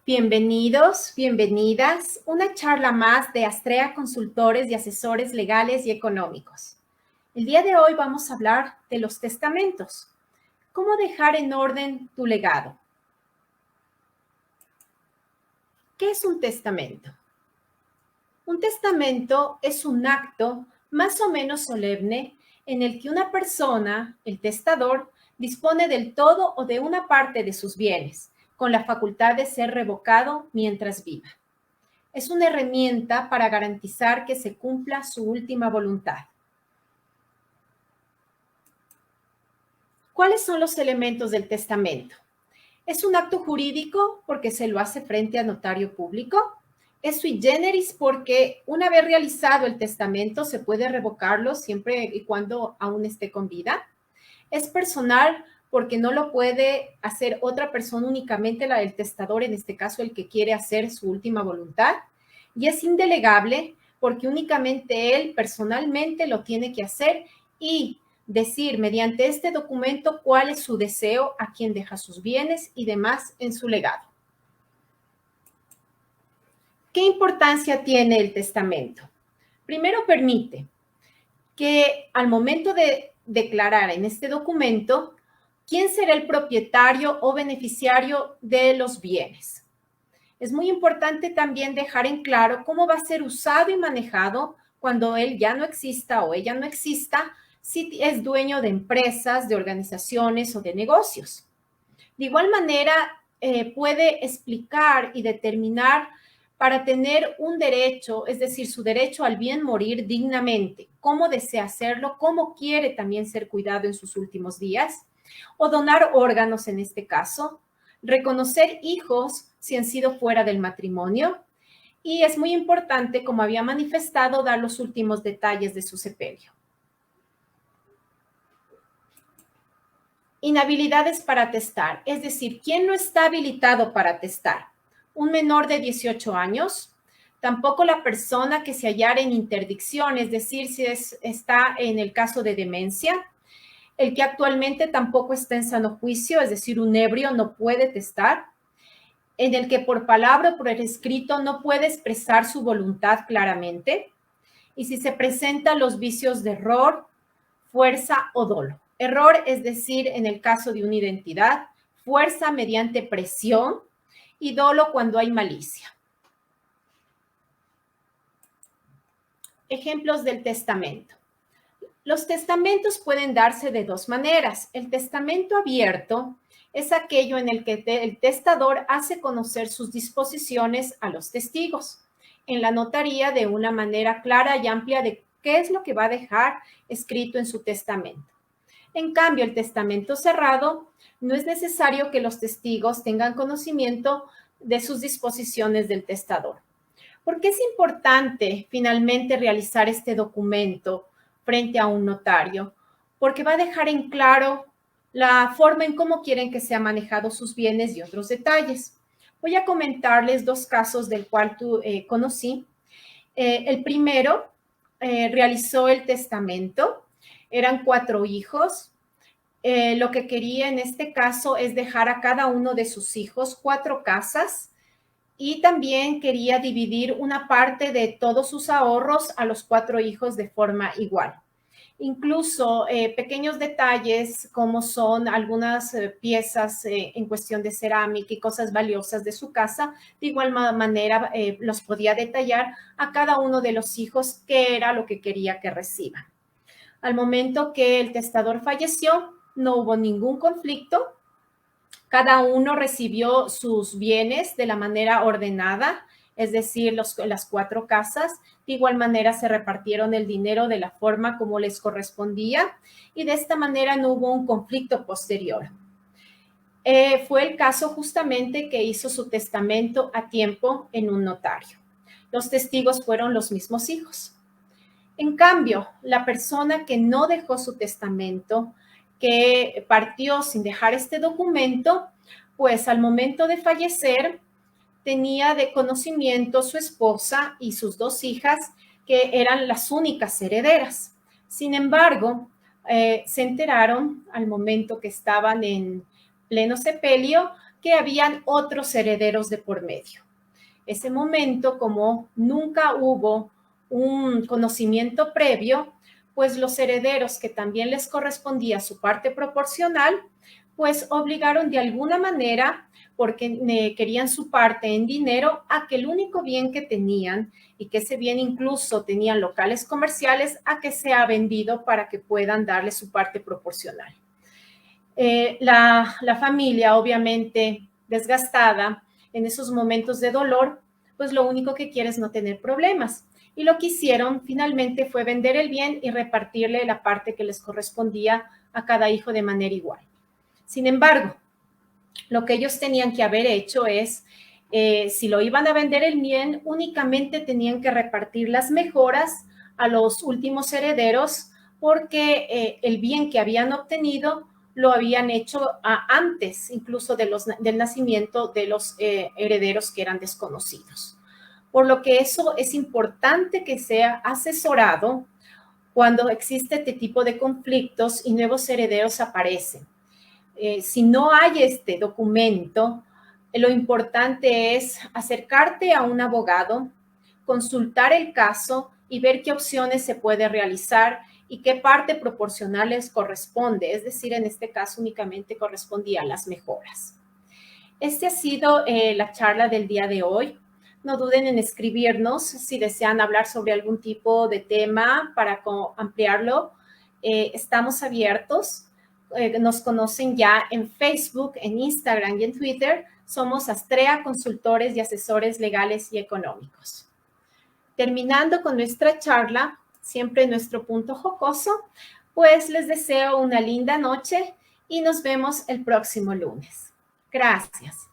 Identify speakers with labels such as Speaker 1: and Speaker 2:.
Speaker 1: Bienvenidos, bienvenidas. Una charla más de Astrea Consultores y Asesores Legales y Económicos. El día de hoy vamos a hablar de los testamentos. ¿Cómo dejar en orden tu legado? ¿Qué es un testamento? Un testamento es un acto más o menos solemne en el que una persona, el testador, dispone del todo o de una parte de sus bienes, con la facultad de ser revocado mientras viva. Es una herramienta para garantizar que se cumpla su última voluntad. ¿Cuáles son los elementos del testamento? Es un acto jurídico porque se lo hace frente a notario público. Es sui generis porque una vez realizado el testamento se puede revocarlo siempre y cuando aún esté con vida. Es personal porque no lo puede hacer otra persona, únicamente la del testador, en este caso el que quiere hacer su última voluntad. Y es indelegable porque únicamente él personalmente lo tiene que hacer y decir mediante este documento cuál es su deseo, a quién deja sus bienes y demás en su legado. ¿Qué importancia tiene el testamento? Primero, permite que al momento de declarar en este documento quién será el propietario o beneficiario de los bienes. Es muy importante también dejar en claro cómo va a ser usado y manejado cuando él ya no exista o ella no exista, si es dueño de empresas, de organizaciones o de negocios. De igual manera, puede explicar y determinar para tener un derecho, es decir, su derecho al bien morir dignamente, cómo desea hacerlo, cómo quiere también ser cuidado en sus últimos días, o donar órganos en este caso, reconocer hijos si han sido fuera del matrimonio, y es muy importante, como había manifestado, dar los últimos detalles de su sepelio. Inhabilidades para testar, es decir, ¿quién no está habilitado para testar? Un menor de 18 años, tampoco la persona que se hallara en interdicción, es decir, si está en el caso de demencia, el que actualmente tampoco está en sano juicio, es decir, un ebrio no puede testar, en el que por palabra o por escrito no puede expresar su voluntad claramente, y si se presentan los vicios de error, fuerza o dolo. Error, es decir, en el caso de una identidad, fuerza mediante presión y dolo cuando hay malicia. Ejemplos del testamento. Los testamentos pueden darse de dos maneras. El testamento abierto es aquello en el que el testador hace conocer sus disposiciones a los testigos en la notaría de una manera clara y amplia de qué es lo que va a dejar escrito en su testamento. En cambio, el testamento cerrado no es necesario que los testigos tengan conocimiento de sus disposiciones del testador. ¿Por qué es importante finalmente realizar este documento frente a un notario? Porque va a dejar en claro la forma en cómo quieren que sean manejados sus bienes y otros detalles. Voy a comentarles dos casos del cual conocí. El primero realizó el testamento. Eran 4 hijos. Lo que quería en este caso es dejar a cada uno de sus hijos 4 casas y también quería dividir una parte de todos sus ahorros a los 4 hijos de forma igual. Incluso pequeños detalles como son algunas piezas en cuestión de cerámica y cosas valiosas de su casa, de igual manera los podía detallar a cada uno de los hijos qué era lo que quería que reciban. Al momento que el testador falleció, no hubo ningún conflicto. Cada uno recibió sus bienes de la manera ordenada, es decir, las 4 casas. De igual manera se repartieron el dinero de la forma como les correspondía y de esta manera no hubo un conflicto posterior. Fue el caso justamente que hizo su testamento a tiempo en un notario. Los testigos fueron los mismos hijos. En cambio, la persona que no dejó su testamento, que partió sin dejar este documento, pues al momento de fallecer tenía de conocimiento su esposa y sus 2 hijas, que eran las únicas herederas. Sin embargo, se enteraron al momento que estaban en pleno sepelio que habían otros herederos de por medio. Ese momento, como nunca hubo un conocimiento previo, pues los herederos que también les correspondía su parte proporcional, pues obligaron de alguna manera, porque querían su parte en dinero, a que el único bien que tenían, y que ese bien incluso tenían locales comerciales, a que sea vendido para que puedan darle su parte proporcional. La familia, obviamente desgastada en esos momentos de dolor, pues lo único que quiere es no tener problemas. Y lo que hicieron finalmente fue vender el bien y repartirle la parte que les correspondía a cada hijo de manera igual. Sin embargo, lo que ellos tenían que haber hecho es, si lo iban a vender el bien, únicamente tenían que repartir las mejoras a los últimos herederos, porque el bien que habían obtenido lo habían hecho antes incluso del nacimiento de los herederos que eran desconocidos. Por lo que eso es importante que sea asesorado cuando existe este tipo de conflictos y nuevos herederos aparecen. Si no hay este documento, lo importante es acercarte a un abogado, consultar el caso y ver qué opciones se puede realizar y qué parte proporcional les corresponde. Es decir, en este caso únicamente correspondía a las mejoras. Esta ha sido la charla del día de hoy. No duden en escribirnos si desean hablar sobre algún tipo de tema para ampliarlo. Estamos abiertos. Nos conocen ya en Facebook, en Instagram y en Twitter. Somos Astrea Consultores y Asesores Legales y Económicos. Terminando con nuestra charla, siempre nuestro punto jocoso, pues les deseo una linda noche y nos vemos el próximo lunes. Gracias.